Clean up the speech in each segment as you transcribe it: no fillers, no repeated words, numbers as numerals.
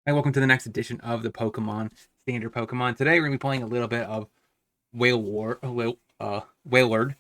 Hi, welcome to the next edition of the Pokemon Standard Pokemon. Today we're gonna be playing a little bit of Wailord,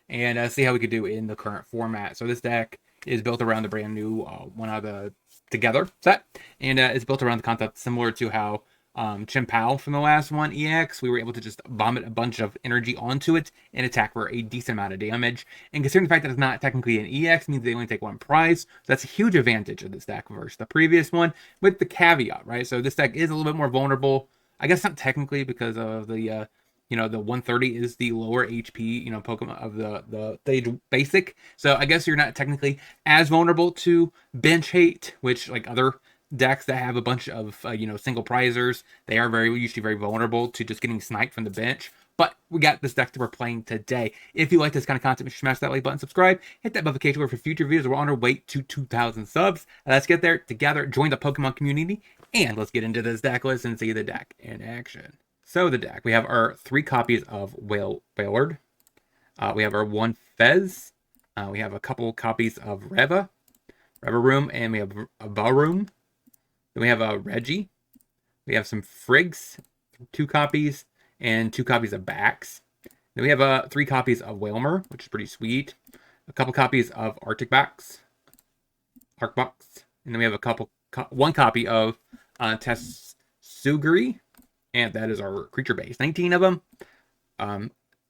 and see how we could do in the current format. So this deck is built around the brand new one out of the Together set, and it's built around the concept similar to how Chimpao from the last one EX, we were able to just vomit a bunch of energy onto it and attack for a decent amount of damage. And considering the fact that it's not technically an EX, means they only take one prize. So that's a huge advantage of this deck versus the previous one, with the caveat, right? So this deck is a little bit more vulnerable. I guess not technically because of the the 130 is the lower HP, Pokemon of the stage basic. So I guess you're not technically as vulnerable to bench hate, which like other decks that have a bunch of single prizers, they are usually very vulnerable to just getting sniped from the bench. But we got this deck that we're playing today. If you like this kind of content, make sure to smash that like button, subscribe, hit that notification for future videos. We're on our way to 2,000 subs. Let's get there together, join the Pokemon community, and let's get into this deck list and see the deck in action. So the deck, we have our 3 copies of Wailord. We have our 1 Fez. We have a couple copies of Revaroom, and we have a Varoom. Then we have a Reggie. We have some Frigs, 2 copies, and 2 copies of Bax. Then we have 3 copies of Whalmer, which is pretty sweet. A couple copies of Arcbox. And then we have one copy of Tessuguri, and that is our creature base. 19 of them.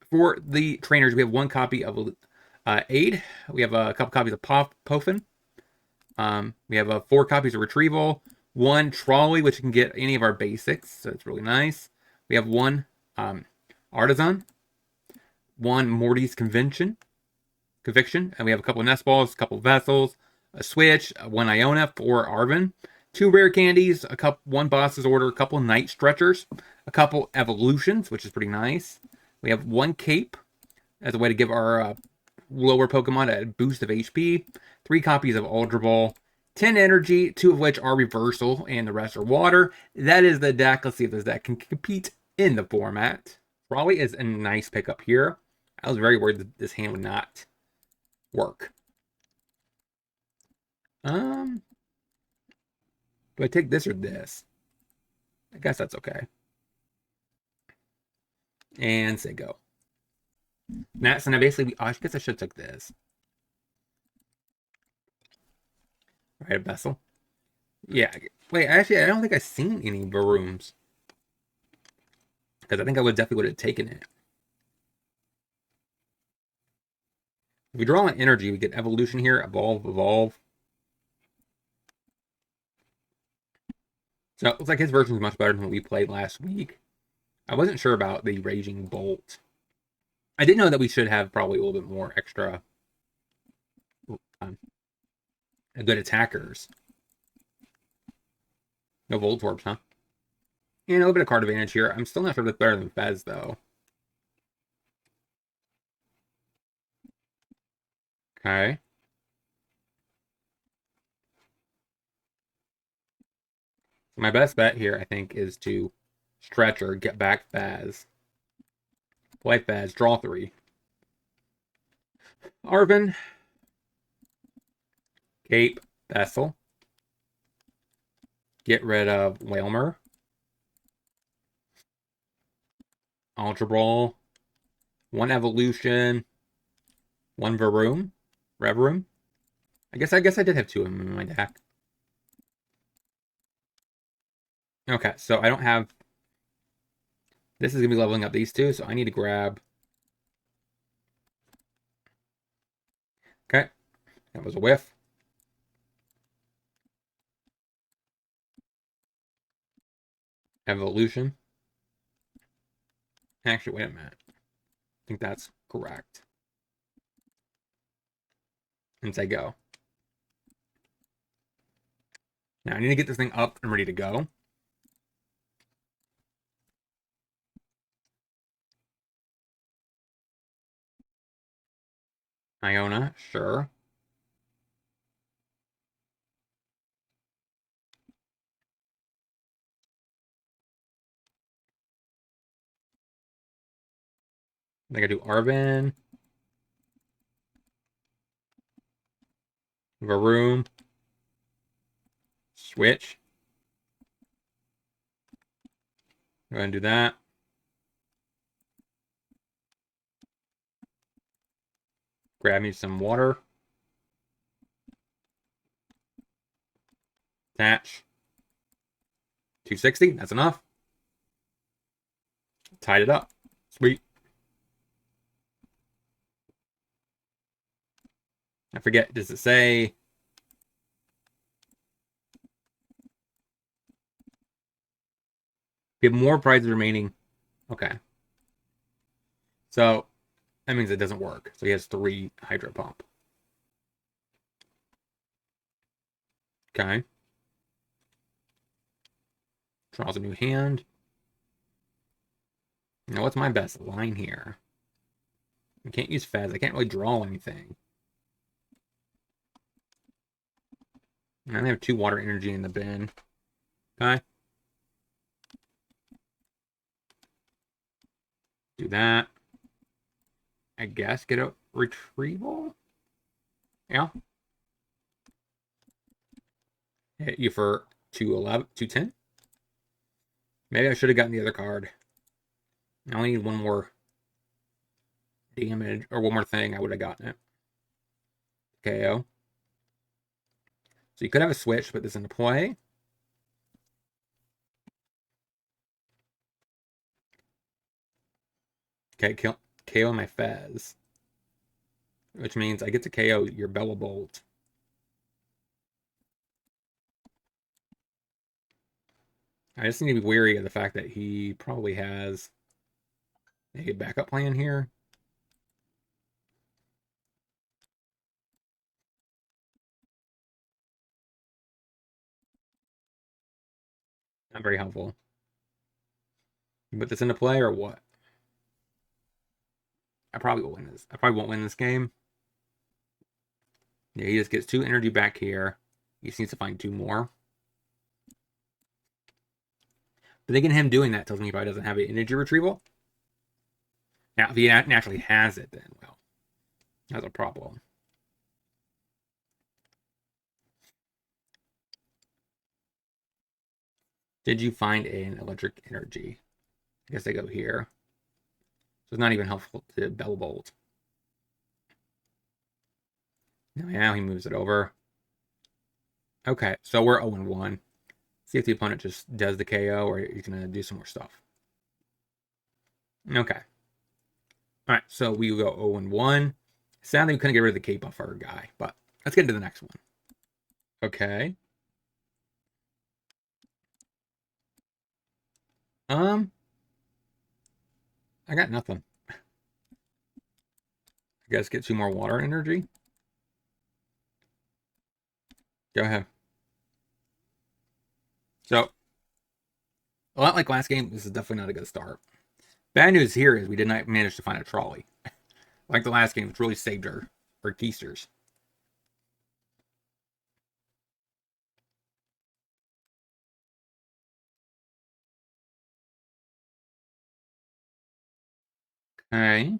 For the trainers, we have 1 copy of Aid. We have a couple copies of Poffin. We have 4 copies of Retrieval, 1 Trolley, which can get any of our basics, so it's really nice. We have 1 Artisan, 1 Morty's Conviction, and we have a couple of Nest Balls, a couple of Vessels, a Switch, 1 Iona, 4 Arven, 2 Rare Candies, 1 Boss's Order, a couple Night Stretchers, a couple Evolutions, which is pretty nice. We have 1 Cape as a way to give our lower Pokemon a boost of HP, 3 copies of Ultra Ball, 10 energy, 2 of which are reversal, and the rest are water. That is the deck. Let's see if this deck can compete in the format. Raleigh is a nice pickup here. I was very worried that this hand would not work. Do I take this or this? I guess that's okay. And say go. So now basically, I guess I should have took this. All right, a vessel. Yeah. Wait, actually, I don't think I've seen any Varooms. Because I think I definitely would have taken it. If we draw an energy, we get evolution here, evolve. So it looks like his version is much better than what we played last week. I wasn't sure about the Raging Bolt. I did know that we should have probably a little bit more extra um, good attackers. No Voltorbs, huh? And a little bit of card advantage here. I'm still not sure if it's better than Fez, though. Okay. So my best bet here, I think, is to stretch or get back Faz. Play Faz, draw 3. Arvin, Cape, Vessel. Get rid of Whalmer. Ultra Brawl. 1 Evolution. 1 Reverum. I guess I did have 2 of them in my deck. Okay, so I don't have. This is gonna be leveling up these 2, so I need to grab. Okay, that was a whiff. Evolution. Actually, wait a minute. I think that's correct. And say go. Now I need to get this thing up and ready to go. Iona, sure. I think I do Arvin. Varoom. Switch. Go ahead and do that. Grab me some water. Attach. 260. That's enough. Tied it up. Sweet. I forget. Does it say? We have more prizes remaining. Okay. So that means it doesn't work. So he has 3 Hydro Pump. Okay. Draws a new hand. Now, what's my best line here? I can't use Fez. I can't really draw anything. I only have 2 water energy in the bin. Okay. Do that. I guess get a retrieval. Yeah. Hit you for 211, 210. Maybe I should have gotten the other card. I only need one more damage, or one more thing. I would have gotten it. KO. So you could have a switch, put this into play. Okay, KO my Fez. Which means I get to KO your Bella Bolt. I just need to be wary of the fact that he probably has a backup plan here. Not very helpful. You put this into play or what? I probably won't win this. I probably won't win this game. Yeah, he just gets 2 energy back here. He just needs to find 2 more. But again, him doing that tells me he probably doesn't have an energy retrieval. Now, if he naturally has it, then, well, that's a problem. Did you find an electric energy? I guess I go here. So it's not even helpful to Bell Bolt. Now he moves it over. Okay, so we're 0-1. See if the opponent just does the KO or he's going to do some more stuff. Okay. All right, so we go 0-1. Sadly, we couldn't get rid of the Cape Buffer guy, but let's get into the next one. Okay. I got nothing. I guess get 2 more water energy. Go ahead. So, a lot like last game, this is definitely not a good start. Bad news here is we did not manage to find a trolley. Like the last game, which really saved our keisters. Okay.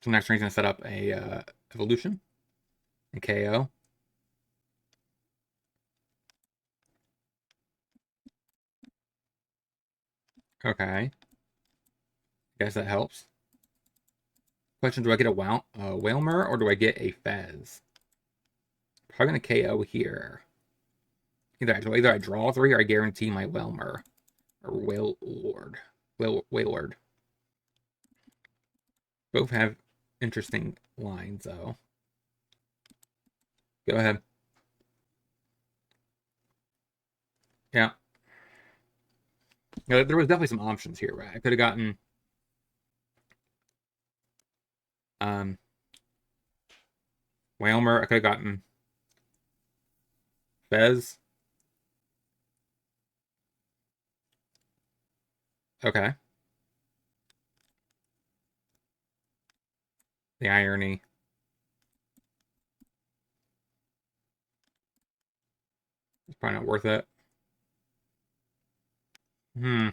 So next turn he's going to set up a evolution. A KO. Okay. Guess that helps. Question, do I get a Wailmer or do I get a Fez? Probably going to KO here. Either I draw 3 or I guarantee my Wailmer. Or Wailord. Wailord. Both have interesting lines, though. Go ahead. Yeah. There was definitely some options here, right? I could have gotten Wailmer. I could have gotten Fez. Okay. The irony. It's probably not worth it. Maybe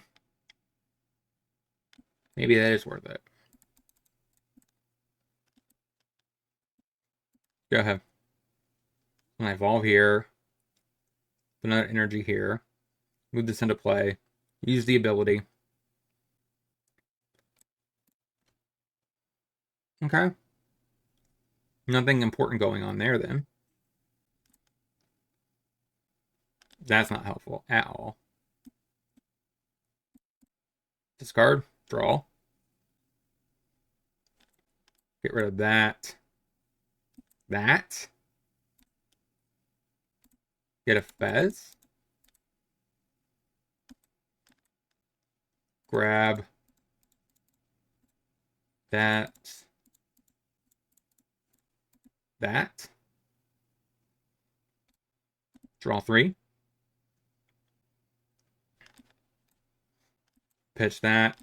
that is worth it. Go ahead. When I evolve here, put another energy here, move this into play, use the ability. Okay. Nothing important going on there then. That's not helpful at all. Discard, draw. Get rid of that. That. Get a Fez. Grab that. That. Draw 3. Pitch that.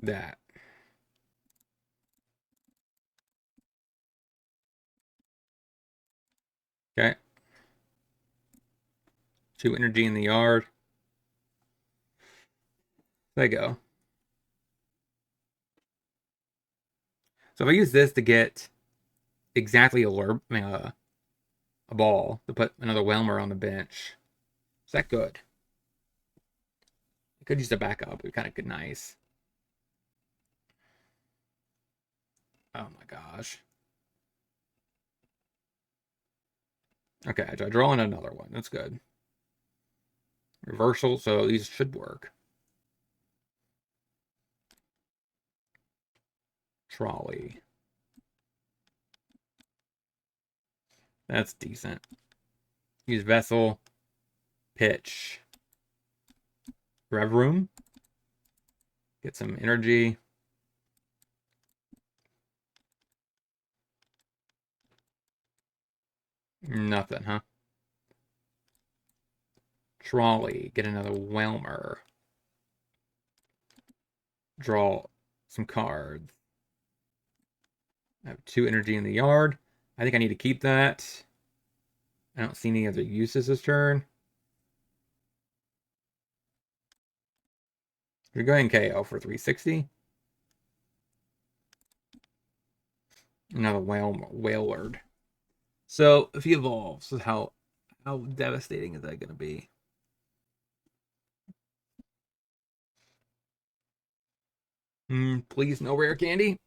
That. Okay. 2 energy in the yard. There you go. So if I use this to get exactly a ball to put another Whelmer on the bench, is that good? I could use the backup. It'd be kind of good, nice. Oh my gosh. Okay, I draw in another one. That's good. Reversal, so these should work. Trolley. That's decent. Use Vessel. Pitch. Rev Room. Get some energy. Nothing, huh? Trolley. Get another Whelmer. Draw some cards. I have 2 energy in the yard. I think I need to keep that. I don't see any other uses this turn. We're going KO for 360. Another Wailord. So if he evolves, how devastating is that going to be? Please no rare candy.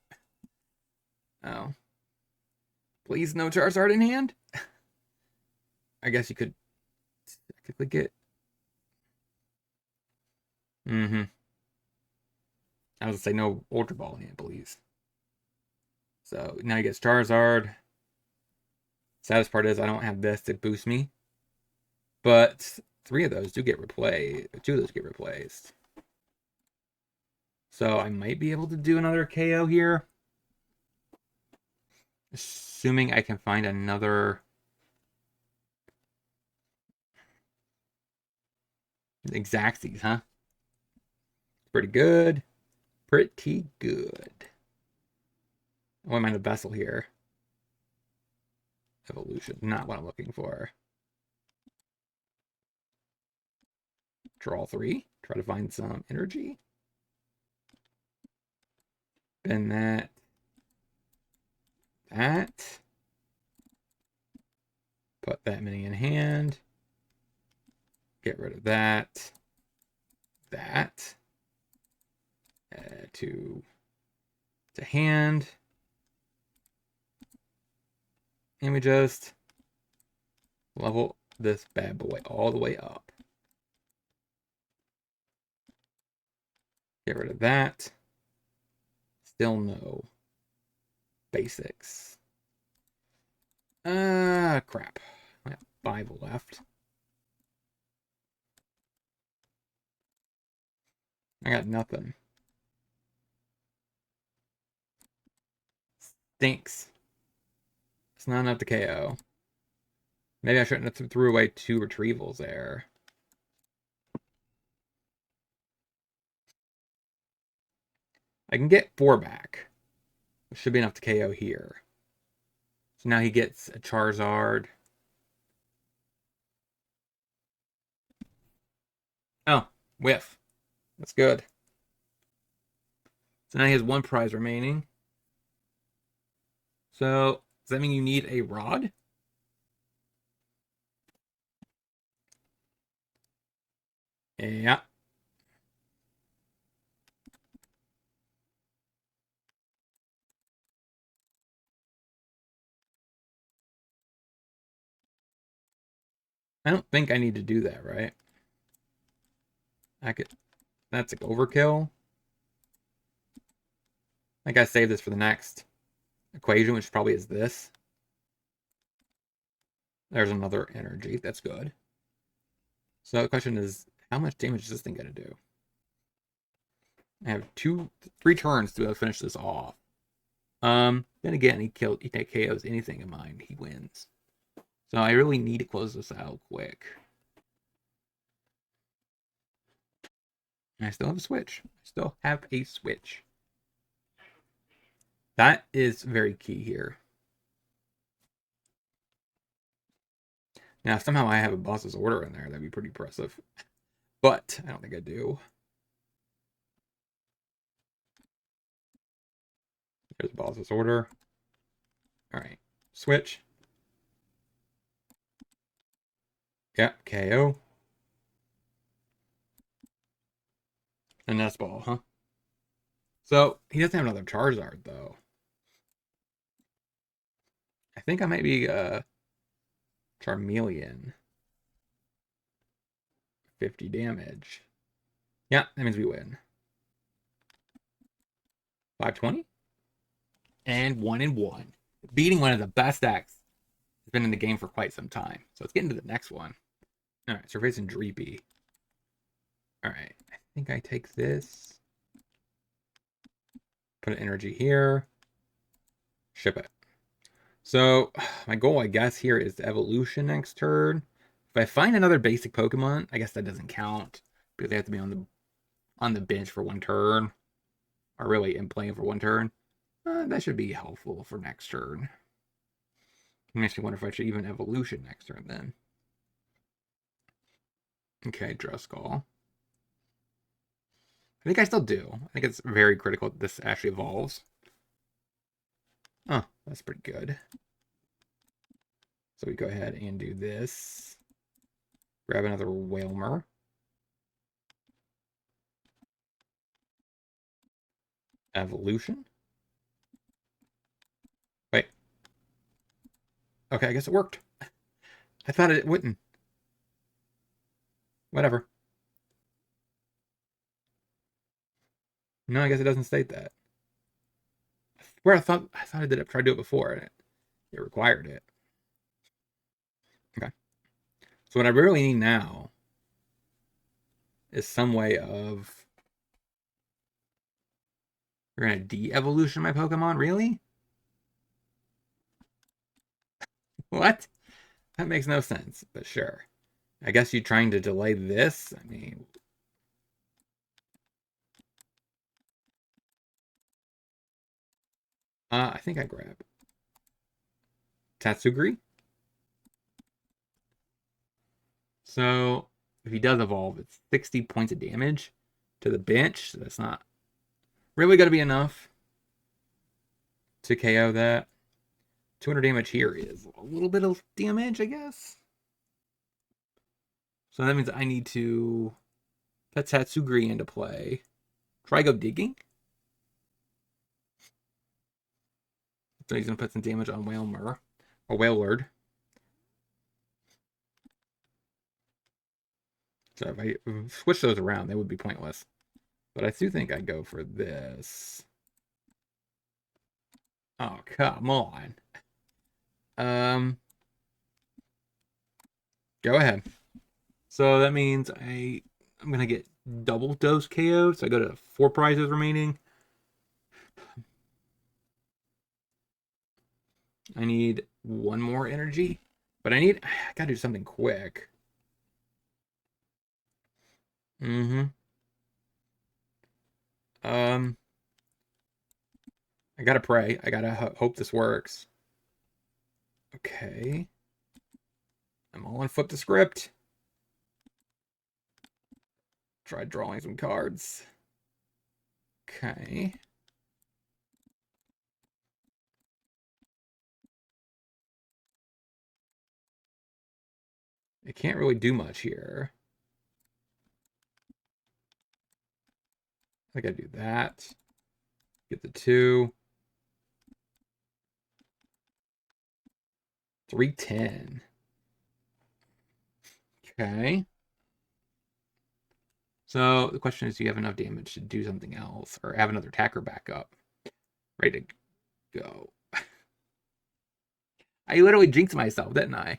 Oh. Please no Charizard in hand. I guess you could click it. I was gonna say no Ultra Ball in hand, please. So now he gets Charizard. Saddest part is I don't have this to boost me. But 3 of those do get replaced. 2 of those get replaced. So I might be able to do another KO here. Assuming I can find another Exactsies, huh? Pretty good. Pretty good. Oh, I'm on a vessel here. Evolution, not what I'm looking for. Draw 3. Try to find some energy. Bend that. That. Put that many in hand. Get rid of that. That. To hand. And we just level this bad boy all the way up. Get rid of that. Still no basics. Crap. I have 5 left. I got nothing. Stinks. It's not enough to KO. Maybe I shouldn't have threw away 2 retrievals there. I can get 4 back. It should be enough to KO here. So now he gets a Charizard. Oh, whiff. That's good. So now he has 1 prize remaining. So, does that mean you need a rod? Yeah. I don't think I need to do that, right? I could. That's like overkill. I gotta save this for the next equation, which probably is this. There's another energy. That's good. So the question is, how much damage is this thing gonna do? I have 3 turns to finish this off. Then again, he KOs anything in mine. He wins. So I really need to close this out quick. And I still have a switch. I still have a switch. That is very key here. Now, if somehow I have a boss's order in there, that'd be pretty impressive. But I don't think I do. There's boss's order. All right, switch. Yep, KO. And that's ball, huh? So he doesn't have another Charizard though. I think I might be Charmeleon. 50 damage. Yeah, that means we win. 520 and 1-1. Beating one of the best decks has been in the game for quite some time. So let's get into the next one. All right, so we're facing Dreepy. All right, I think I take this. Put an energy here. Ship it. So my goal, I guess, here is evolution next turn. If I find another basic Pokemon, I guess that doesn't count because they have to be on the bench for 1 turn, or really in playing for 1 turn. That should be helpful for next turn. It makes me wonder if I should even evolution next turn then. Okay, Driscoll. I think I still do. I think it's very critical that this actually evolves. Oh, that's pretty good. So we go ahead and do this. Grab another Wailmer. Evolution. Wait. Okay, I guess it worked. I thought it wouldn't. Whatever. No, I guess it doesn't state that. Where I thought I tried to do it before and it required it. Okay. So what I really need now is some way of we're gonna de-evolution my Pokemon, really? What? That makes no sense, but sure. I guess you're trying to delay this? I mean, I think I grab Tatsugiri. So if he does evolve, it's 60 points of damage to the bench. So that's not really going to be enough to KO that. 200 damage here is a little bit of damage, I guess. So that means I need to put Tatsugiri into play. Try go digging. So he's going to put some damage on Wailmer or Wailord. So if I switch those around, they would be pointless. But I do think I'd go for this. Oh, come on. Go ahead. So that means I'm gonna get double dose KO. So I go to 4 prizes remaining. I need 1 more energy, but I gotta do something quick. Mm-hmm. Um, I gotta pray. I gotta hope this works. Okay. I'm all on flip the script. Try drawing some cards. Okay. I can't really do much here. I gotta do that. Get the 2. 310. Okay. So the question is, do you have enough damage to do something else, or have another attacker back up, ready to go? I literally jinxed myself, didn't I?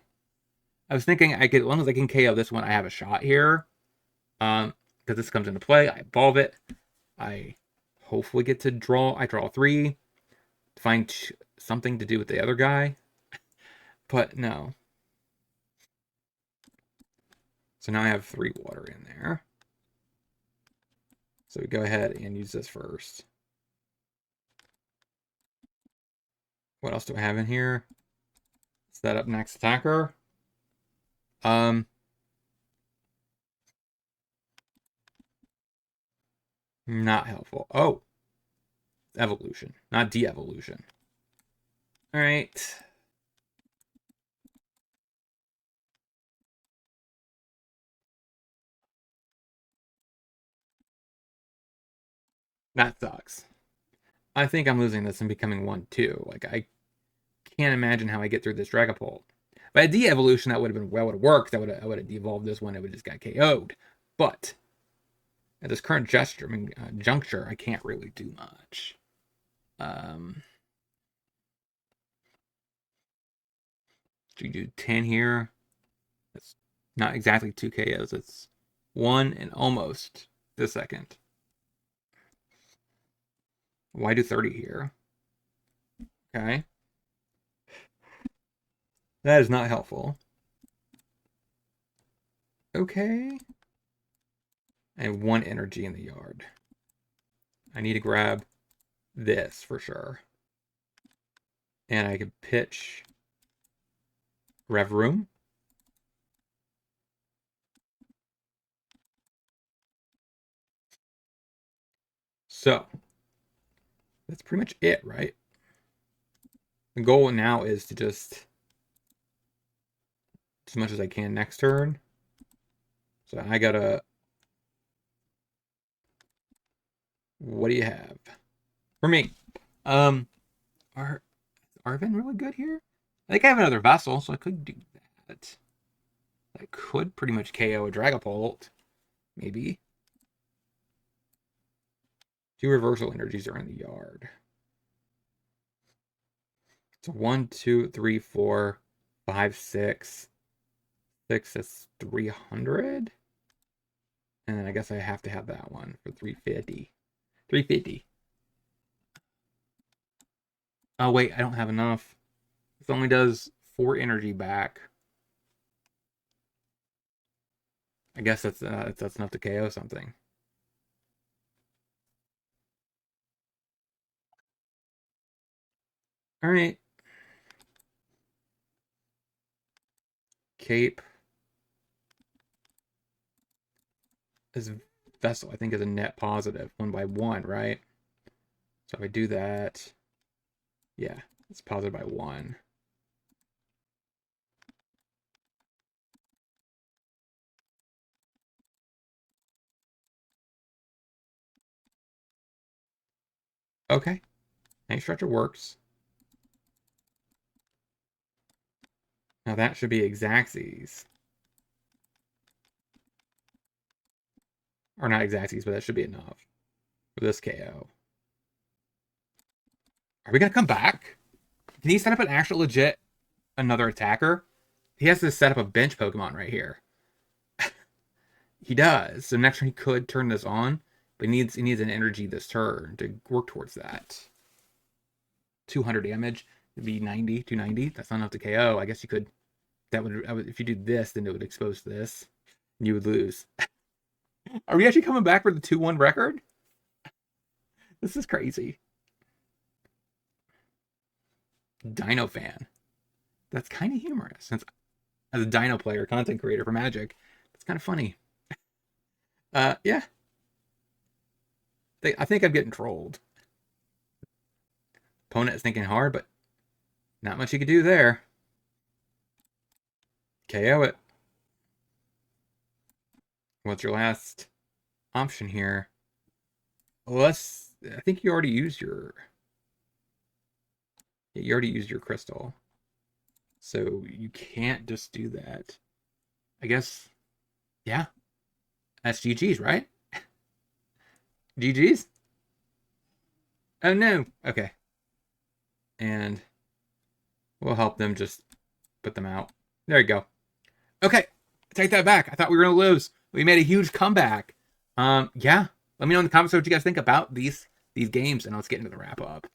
I was thinking I could, as long as I can KO this one, I have a shot here. Because this comes into play, I evolve it. I hopefully get to draw. I draw 3, find something to do with the other guy, but no. So now I have 3 water in there. So we go ahead and use this first. What else do I have in here? Set up next attacker. Not helpful. Oh, evolution, not de-evolution. All right. That sucks. I think I'm losing this and becoming 1-2. Like, I can't imagine how I get through this Dragapult. By de-evolution, that would have been well, would have worked. I would have de-evolved this one. It would just got KO'd. But at this current juncture, I can't really do much. So you do 10 here. That's not exactly 2 KOs. It's 1 and almost the second. Why do 30 here? Okay. That is not helpful. Okay. I have 1 energy in the yard. I need to grab this for sure. And I could pitch Rev Room. So that's pretty much it, right? The goal now is to just as much as I can next turn. So I gotta. What do you have for me? Are Arvin really good here? I think I have another vessel, so I could do that. I could pretty much KO a Dragapult, maybe. 2 reversal energies are in the yard. So 1, 2, 3, 4, 5, 6. 6 is 300. And then I guess I have to have that one for 350. 350. Oh, wait, I don't have enough. This only does 4 energy back. I guess that's enough to KO something. All right. Cape. This vessel, I think, is a net positive 1 by 1, right? So if I do that, yeah, it's positive by 1. Okay. Night Stretcher works. Now that should be Exacxes. Or not Exacxes, but that should be enough for this KO. Are we going to come back? Can he set up an actual legit another attacker? He has to set up a bench Pokemon right here. He does. So next turn he could turn this on, but he needs an energy this turn to work towards that. 200 damage. It'd be 90, 290. That's not enough to KO. I guess you could. That would if you do this, then it would expose this, and you would lose. Are we actually coming back for the 2-1 record? This is crazy. Dino fan. That's kind of humorous. Since as a Dino player, content creator for Magic, it's kind of funny. Yeah. I think I'm getting trolled. Opponent is thinking hard, but not much you could do there. KO it. What's your last option here? Well, I think you already used your. You already used your crystal, so you can't just do that. I guess. Yeah, that's GG's, right? GG's. Oh no. Okay, and we'll help them just put them out. There you go. Okay, take that back. I thought we were gonna lose. We made a huge comeback. Yeah. Let me know in the comments what you guys think about these games, and let's get into the wrap up.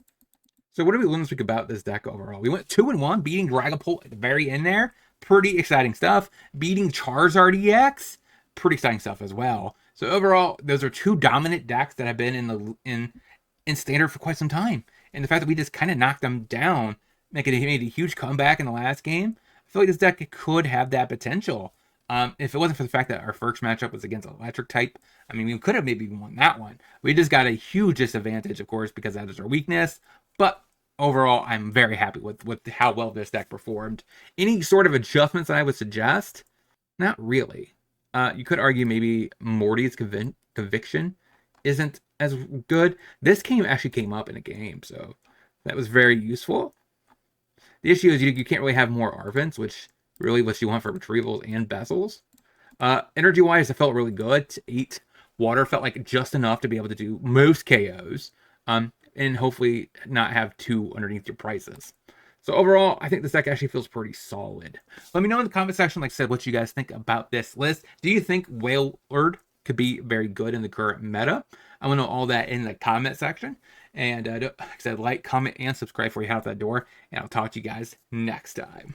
So, what did we learn this week about this deck overall? We went 2-1, beating Dragapult at the very end there. Pretty exciting stuff. Beating Charizard EX, pretty exciting stuff as well. So overall, those are two dominant decks that have been in standard for quite some time. And the fact that we just kind of knocked them down, made a huge comeback in the last game, I feel like this deck could have that potential. If it wasn't for the fact that our first matchup was against electric type, I mean, we could have maybe won that one. We just got a huge disadvantage, of course, because that is our weakness. But overall, I'm very happy with how well this deck performed. Any sort of adjustments that I would suggest? Not really. You could argue maybe Morty's conviction isn't as good. This actually came up in a game, so that was very useful. The issue is you can't really have more Arvents, which really what you want for retrievals and bezels. Energy wise, I felt really good. 8 water felt like just enough to be able to do most KOs. And hopefully not have 2 underneath your prices. So overall, I think this deck actually feels pretty solid. Let me know in the comment section, like I said, what you guys think about this list. Do you think Wailord could be very good in the current meta? I want to know all that in the comment section. And like I said, like, comment, and subscribe before you head out that door. And I'll talk to you guys next time.